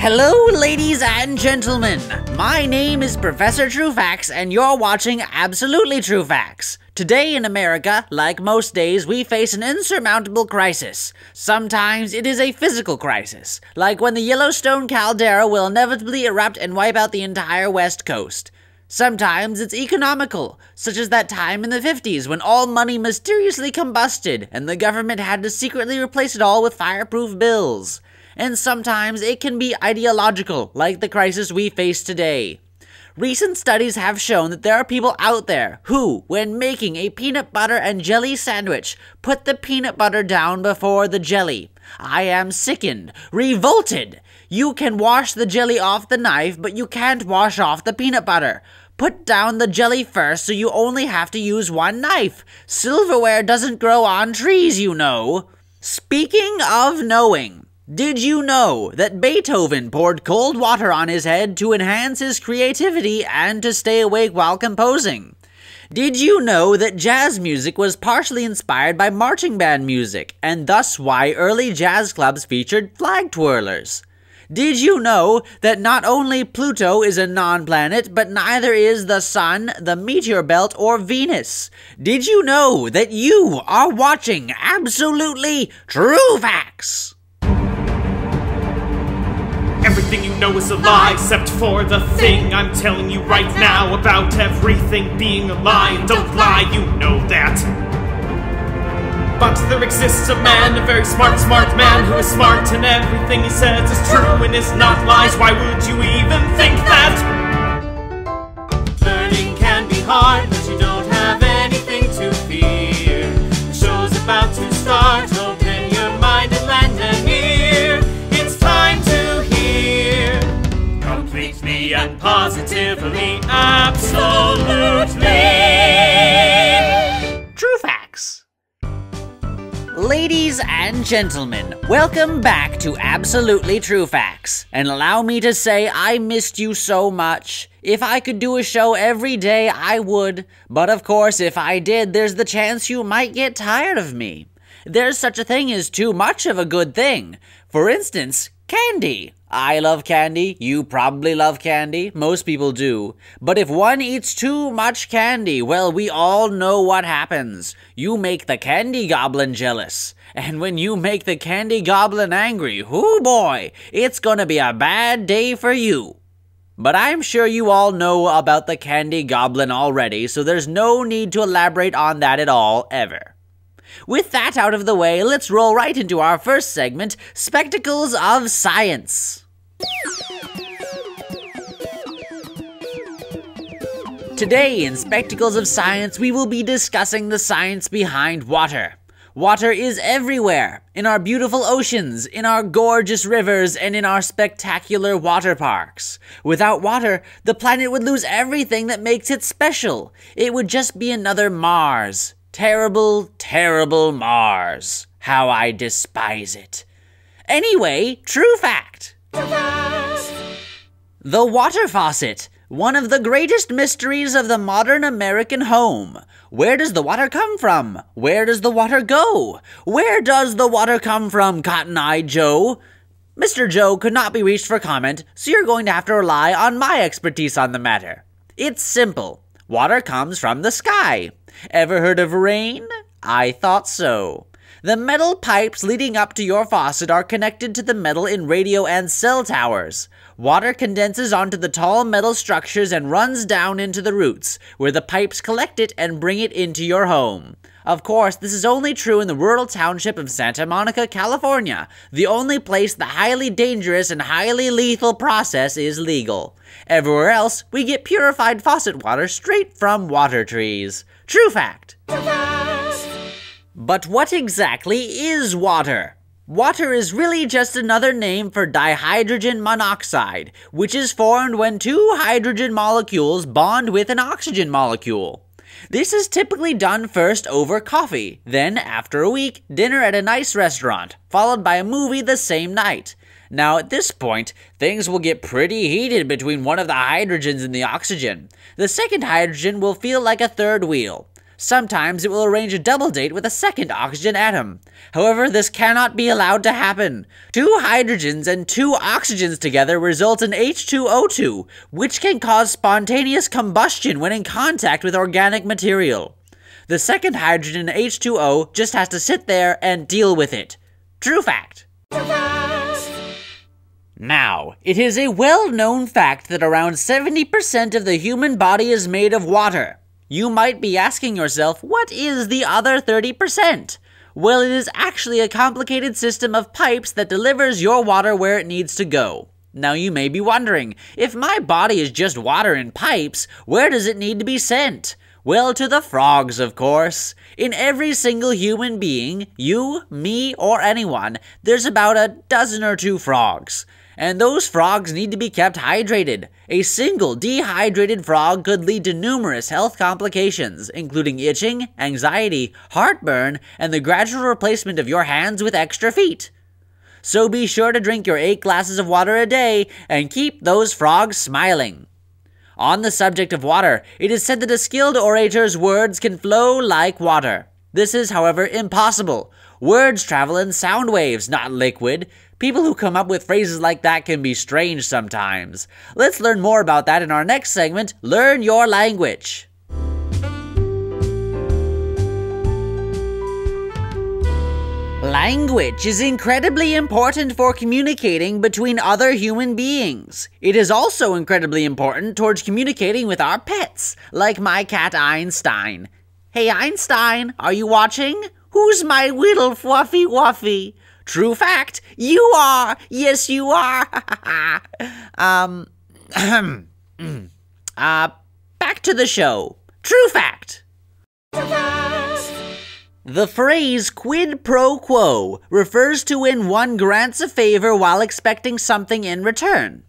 Hello, ladies and gentlemen. My name is Professor Trufax, and you're watching Absolutely Trufax. Today in America, like most days, we face an insurmountable crisis. Sometimes it is a physical crisis, like when the Yellowstone caldera will inevitably erupt and wipe out the entire West Coast. Sometimes it's economical, such as that time in the 50s when all money mysteriously combusted and the government had to secretly replace it all with fireproof bills. And sometimes it can be ideological, like the crisis we face today. Recent studies have shown that there are people out there who, when making a peanut butter and jelly sandwich, put the peanut butter down before the jelly. I am sickened, revolted. You can wash the jelly off the knife, but you can't wash off the peanut butter. Put down the jelly first so you only have to use one knife. Silverware doesn't grow on trees, you know. Speaking of knowing, did you know that Beethoven poured cold water on his head to enhance his creativity and to stay awake while composing? Did you know that jazz music was partially inspired by marching band music, and thus why early jazz clubs featured flag twirlers? Did you know that not only Pluto is a non-planet, but neither is the Sun, the meteor belt, or Venus? Did you know that you are watching Absolutely Trufax? Everything you know is a lie, except for the thing I'm telling you right now about everything being a lie. And don't lie, you know that. But there exists a man, a very smart man, who is smart and everything he says is true and is not lies. Why would you even think that? Learning can be hard, but you don't have anything to fear. The show's about to start, open your mind and land and hear. It's time to hear, completely and positively, absolutely Trufax. Ladies and gentlemen, welcome back to Absolutely Trufax. And allow me to say I missed you so much. If I could do a show every day, I would. But of course, if I did, there's the chance you might get tired of me. There's such a thing as too much of a good thing. For instance, candy. I love candy, you probably love candy, most people do. But if one eats too much candy, well, we all know what happens. You make the candy goblin jealous. And when you make the candy goblin angry, whoo boy, it's gonna be a bad day for you. But I'm sure you all know about the candy goblin already, so there's no need to elaborate on that at all, ever. With that out of the way, let's roll right into our first segment, Spectacles of Science. Today in Spectacles of Science, we will be discussing the science behind water. Water is everywhere, in our beautiful oceans, in our gorgeous rivers, and in our spectacular water parks. Without water, the planet would lose everything that makes it special. It would just be another Mars. Terrible, terrible Mars. How I despise it. Anyway, true fact. The water faucet. One of the greatest mysteries of the modern American home. Where does the water come from? Where does the water go? Where does the water come from, Cotton-Eye Joe? Mr. Joe could not be reached for comment, so you're going to have to rely on my expertise on the matter. It's simple. Water comes from the sky. Ever heard of rain? I thought so. The metal pipes leading up to your faucet are connected to the metal in radio and cell towers. Water condenses onto the tall metal structures and runs down into the roots, where the pipes collect it and bring it into your home. Of course, this is only true in the rural township of Santa Monica, California, the only place the highly dangerous and highly lethal process is legal. Everywhere else, we get purified faucet water straight from water trees. True fact. But what exactly is water? Water is really just another name for dihydrogen monoxide, which is formed when two hydrogen molecules bond with an oxygen molecule. This is typically done first over coffee, then after a week, dinner at a nice restaurant, followed by a movie the same night. Now at this point, things will get pretty heated between one of the hydrogens and the oxygen. The second hydrogen will feel like a third wheel. Sometimes it will arrange a double date with a second oxygen atom. However, this cannot be allowed to happen. 2 hydrogens and 2 oxygens together result in H2O2, which can cause spontaneous combustion when in contact with organic material. The second hydrogen, H2O, just has to sit there and deal with it. True fact. Now, it is a well-known fact that around 70% of the human body is made of water. You might be asking yourself, what is the other 30%? Well, it is actually a complicated system of pipes that delivers your water where it needs to go. Now you may be wondering, if my body is just water in pipes, where does it need to be sent? Well, to the frogs, of course. In every single human being, you, me, or anyone, there's about a dozen or 2 frogs. And those frogs need to be kept hydrated. A single dehydrated frog could lead to numerous health complications, including itching, anxiety, heartburn, and the gradual replacement of your hands with extra feet. So be sure to drink your 8 glasses of water a day and keep those frogs smiling. On the subject of water, it is said that a skilled orator's words can flow like water. This is, however, impossible. Words travel in sound waves, not liquid. People who come up with phrases like that can be strange sometimes. Let's learn more about that in our next segment, Learn Your Language. Language is incredibly important for communicating between other human beings. It is also incredibly important towards communicating with our pets, like my cat Einstein. Hey Einstein, are you watching? Who's my little fluffy wuffy? True fact, you are! Yes, you are! Back to the show. True fact! The phrase quid pro quo refers to when one grants a favor while expecting something in return.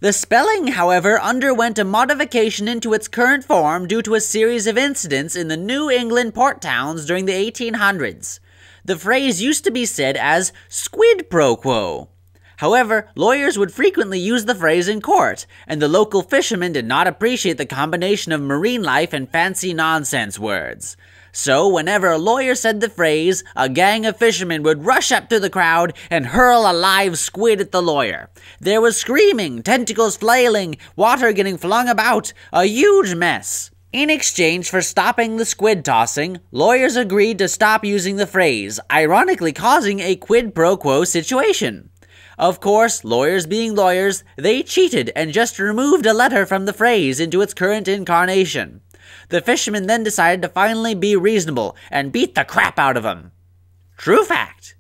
The spelling, however, underwent a modification into its current form due to a series of incidents in the New England port towns during the 1800s. The phrase used to be said as squid pro quo. However, lawyers would frequently use the phrase in court, and the local fishermen did not appreciate the combination of marine life and fancy nonsense words. So, whenever a lawyer said the phrase, a gang of fishermen would rush up to the crowd and hurl a live squid at the lawyer. There was screaming, tentacles flailing, water getting flung about, a huge mess. In exchange for stopping the squid tossing, lawyers agreed to stop using the phrase, ironically causing a quid pro quo situation. Of course, lawyers being lawyers, they cheated and just removed a letter from the phrase into its current incarnation. The fishermen then decided to finally be reasonable and beat the crap out of him. True fact.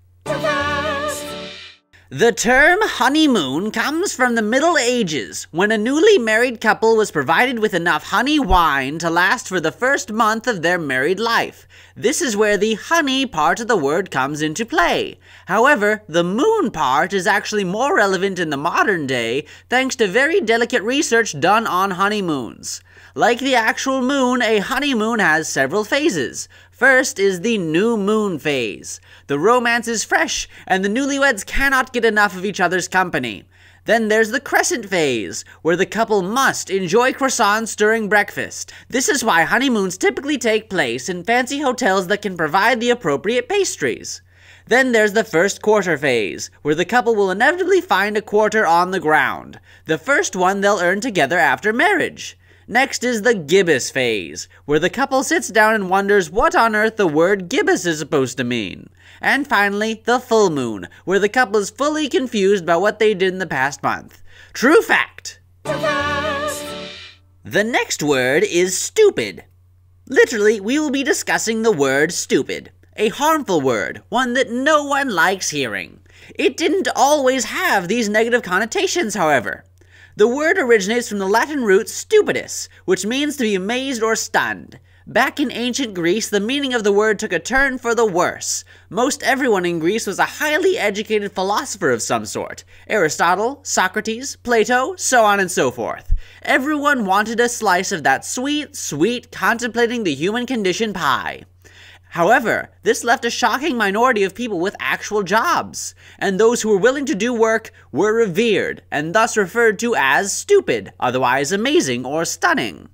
The term honeymoon comes from the Middle Ages, when a newly married couple was provided with enough honey wine to last for the first month of their married life. This is where the honey part of the word comes into play. However, the moon part is actually more relevant in the modern day thanks to very delicate research done on honeymoons. Like the actual moon, a honeymoon has several phases. First is the new moon phase. The romance is fresh, and the newlyweds cannot get enough of each other's company. Then there's the crescent phase, where the couple must enjoy croissants during breakfast. This is why honeymoons typically take place in fancy hotels that can provide the appropriate pastries. Then there's the first quarter phase, where the couple will inevitably find a quarter on the ground. The first one they'll earn together after marriage. Next is the gibbous phase, where the couple sits down and wonders what on earth the word gibbous is supposed to mean. And finally, the full moon, where the couple is fully confused about what they did in the past month. True fact! The next word is stupid. Literally, we will be discussing the word stupid. A harmful word, one that no one likes hearing. It didn't always have these negative connotations, however. The word originates from the Latin root stupidus, which means to be amazed or stunned. Back in ancient Greece, the meaning of the word took a turn for the worse. Most everyone in Greece was a highly educated philosopher of some sort. Aristotle, Socrates, Plato, so on and so forth. Everyone wanted a slice of that sweet, sweet, contemplating the human condition pie. However, this left a shocking minority of people with actual jobs, and those who were willing to do work were revered, and thus referred to as stupid, otherwise amazing or stunning.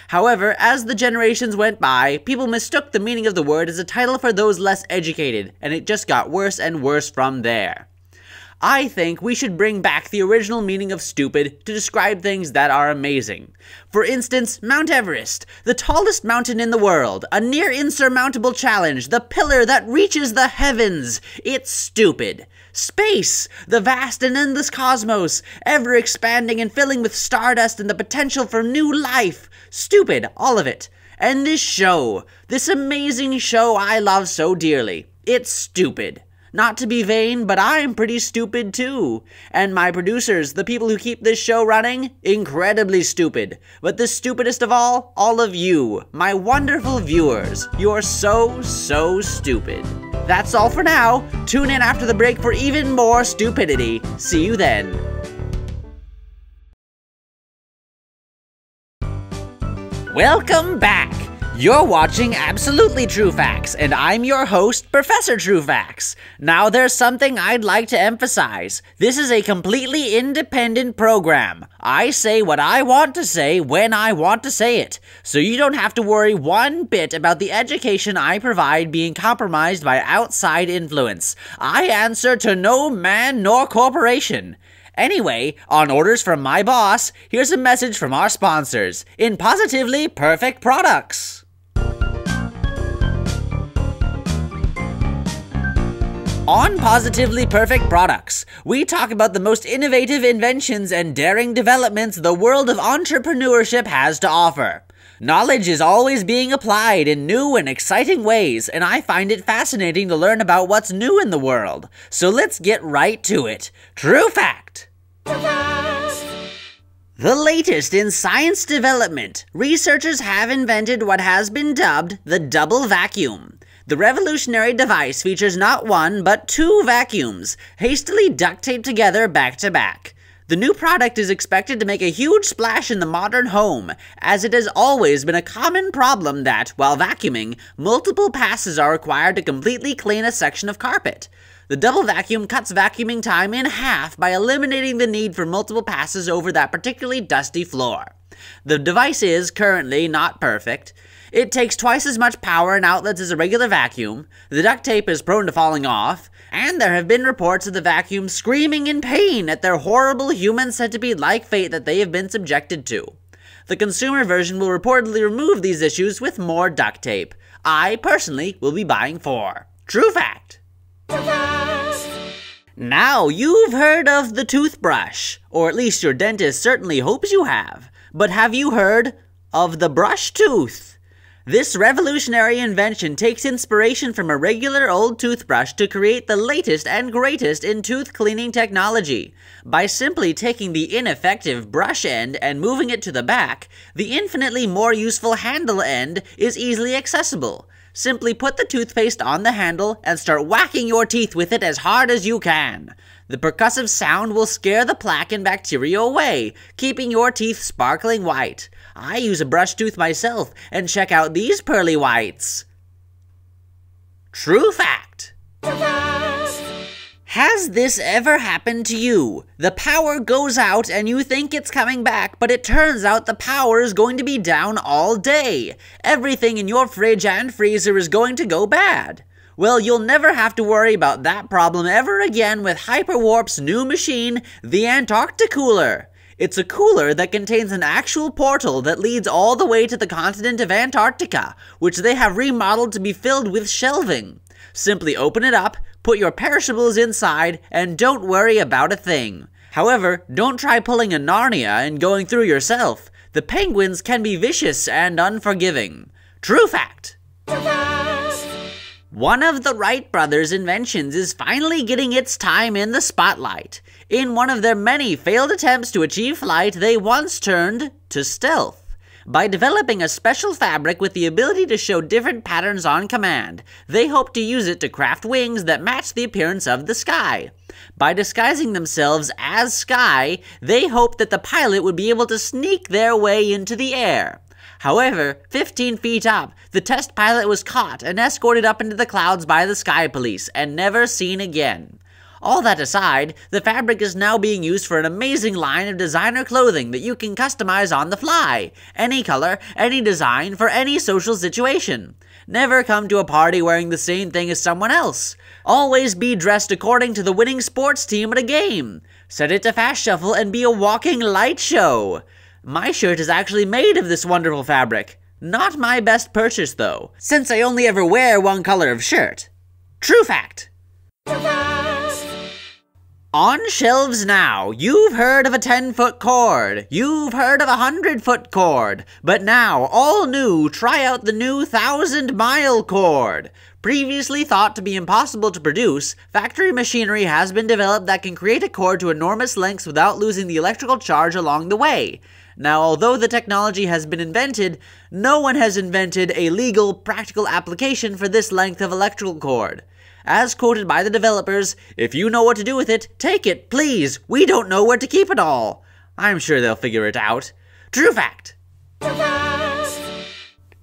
However, as the generations went by, people mistook the meaning of the word as a title for those less educated, and it just got worse and worse from there. I think we should bring back the original meaning of stupid to describe things that are amazing. For instance, Mount Everest, the tallest mountain in the world, a near insurmountable challenge, the pillar that reaches the heavens. It's stupid. Space, the vast and endless cosmos, ever expanding and filling with stardust and the potential for new life. Stupid, all of it. And this show, this amazing show I love so dearly, it's stupid. Not to be vain, but I'm pretty stupid too. And my producers, the people who keep this show running, incredibly stupid. But the stupidest of all of you, my wonderful viewers. You're so stupid. That's all for now. Tune in after the break for even more stupidity. See you then. Welcome back. You're watching Absolutely Trufax, and I'm your host, Professor Trufax. Now there's something I'd like to emphasize. This is a completely independent program. I say what I want to say when I want to say it, so you don't have to worry one bit about the education I provide being compromised by outside influence. I answer to no man nor corporation. Anyway, on orders from my boss, here's a message from our sponsors in Positively Perfect Products. On Positively Perfect Products, we talk about the most innovative inventions and daring developments the world of entrepreneurship has to offer. Knowledge is always being applied in new and exciting ways, and I find it fascinating to learn about what's new in the world. So let's get right to it. True fact! The latest in science development, researchers have invented what has been dubbed the double vacuum. The revolutionary device features not one, but two vacuums, hastily duct taped together back to back. The new product is expected to make a huge splash in the modern home, as it has always been a common problem that, while vacuuming, multiple passes are required to completely clean a section of carpet. The double vacuum cuts vacuuming time in half by eliminating the need for multiple passes over that particularly dusty floor. The device is, currently, not perfect. It takes twice as much power and outlets as a regular vacuum, the duct tape is prone to falling off, and there have been reports of the vacuum screaming in pain at their horrible human centipede-like fate that they have been subjected to. The consumer version will reportedly remove these issues with more duct tape. I, personally, will be buying 4. True fact! Now, you've heard of the toothbrush, or at least your dentist certainly hopes you have. But have you heard of the brush tooth? This revolutionary invention takes inspiration from a regular old toothbrush to create the latest and greatest in tooth cleaning technology. By simply taking the ineffective brush end and moving it to the back, the infinitely more useful handle end is easily accessible. Simply put the toothpaste on the handle and start whacking your teeth with it as hard as you can. The percussive sound will scare the plaque and bacteria away, keeping your teeth sparkling white. I use a brush tooth myself, and check out these pearly whites. True fact! Has this ever happened to you? The power goes out and you think it's coming back, but it turns out the power is going to be down all day. Everything in your fridge and freezer is going to go bad. Well, you'll never have to worry about that problem ever again with Hyperwarp's new machine, the Antarcticooler. It's a cooler that contains an actual portal that leads all the way to the continent of Antarctica, which they have remodeled to be filled with shelving. Simply open it up, put your perishables inside, and don't worry about a thing. However, don't try pulling a Narnia and going through yourself. The penguins can be vicious and unforgiving. True fact! One of the Wright brothers' inventions is finally getting its time in the spotlight. In one of their many failed attempts to achieve flight, they once turned to stealth. By developing a special fabric with the ability to show different patterns on command, they hope to use it to craft wings that match the appearance of the sky. By disguising themselves as sky, they hoped that the pilot would be able to sneak their way into the air. However, 15 feet up, the test pilot was caught and escorted up into the clouds by the sky police and never seen again. All that aside, the fabric is now being used for an amazing line of designer clothing that you can customize on the fly. Any color, any design, for any social situation. Never come to a party wearing the same thing as someone else. Always be dressed according to the winning sports team at a game. Set it to fast shuffle and be a walking light show. My shirt is actually made of this wonderful fabric. Not my best purchase though, since I only ever wear one color of shirt. True fact! On shelves now, you've heard of a 10-foot cord, you've heard of a 100-foot cord, but now, all new, try out the new 1,000-mile cord. Previously thought to be impossible to produce, factory machinery has been developed that can create a cord to enormous lengths without losing the electrical charge along the way. Now, although the technology has been invented, no one has invented a legal, practical application for this length of electrical cord. As quoted by the developers, if you know what to do with it, take it, please. We don't know where to keep it all. I'm sure they'll figure it out. True fact.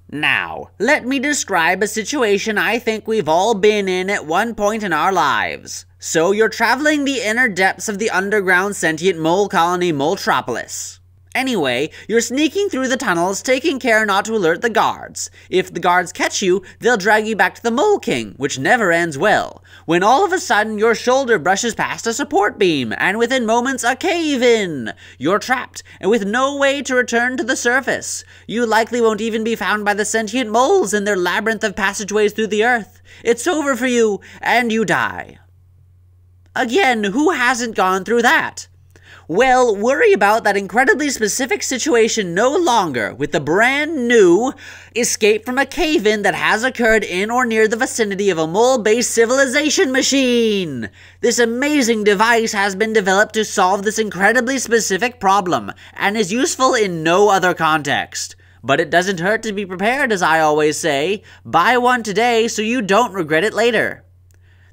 Now, let me describe a situation I think we've all been in at one point in our lives. So you're traveling the inner depths of the underground sentient mole colony Moltropolis. Anyway, you're sneaking through the tunnels, taking care not to alert the guards. If the guards catch you, they'll drag you back to the Mole King, which never ends well. When all of a sudden your shoulder brushes past a support beam, and within moments a cave-in. You're trapped, and with no way to return to the surface. You likely won't even be found by the sentient moles in their labyrinth of passageways through the earth. It's over for you, and you die. Again, who hasn't gone through that? Well, worry about that incredibly specific situation no longer with the brand new escape from a cave-in that has occurred in or near the vicinity of a mole-based civilization machine. This amazing device has been developed to solve this incredibly specific problem and is useful in no other context. But it doesn't hurt to be prepared, as I always say. Buy one today so you don't regret it later.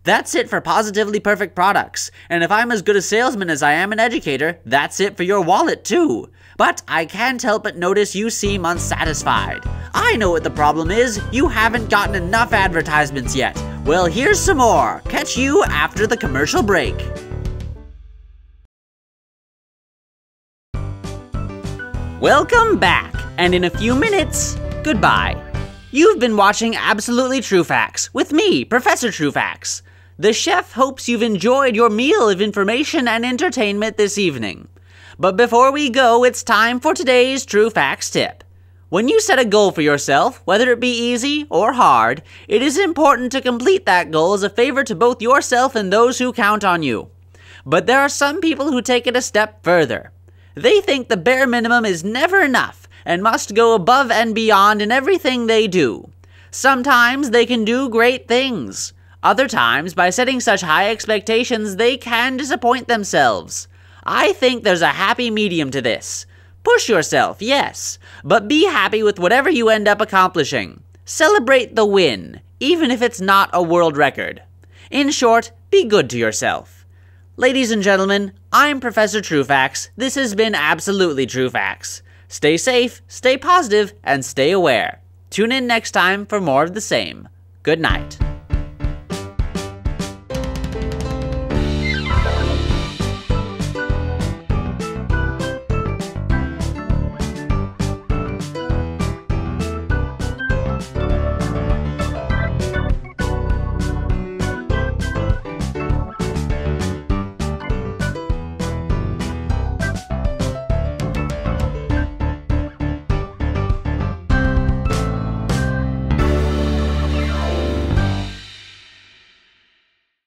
That's it for Positively Perfect products, and if I'm as good a salesman as I am an educator, that's it for your wallet too. But I can't help but notice you seem unsatisfied. I know what the problem is, you haven't gotten enough advertisements yet. Well, here's some more. Catch you after the commercial break. Welcome back, and in a few minutes, goodbye. You've been watching Absolutely Trufax with me, Professor Trufax. The chef hopes you've enjoyed your meal of information and entertainment this evening. But before we go, it's time for today's Trufax tip. When you set a goal for yourself, whether it be easy or hard, it is important to complete that goal as a favor to both yourself and those who count on you. But there are some people who take it a step further. They think the bare minimum is never enough and must go above and beyond in everything they do. Sometimes they can do great things. Other times, by setting such high expectations, they can disappoint themselves. I think there's a happy medium to this. Push yourself, yes, but be happy with whatever you end up accomplishing. Celebrate the win, even if it's not a world record. In short, be good to yourself. Ladies and gentlemen, I'm Professor Trufax. This has been Absolutely Trufax. Stay safe, stay positive, and stay aware. Tune in next time for more of the same. Good night.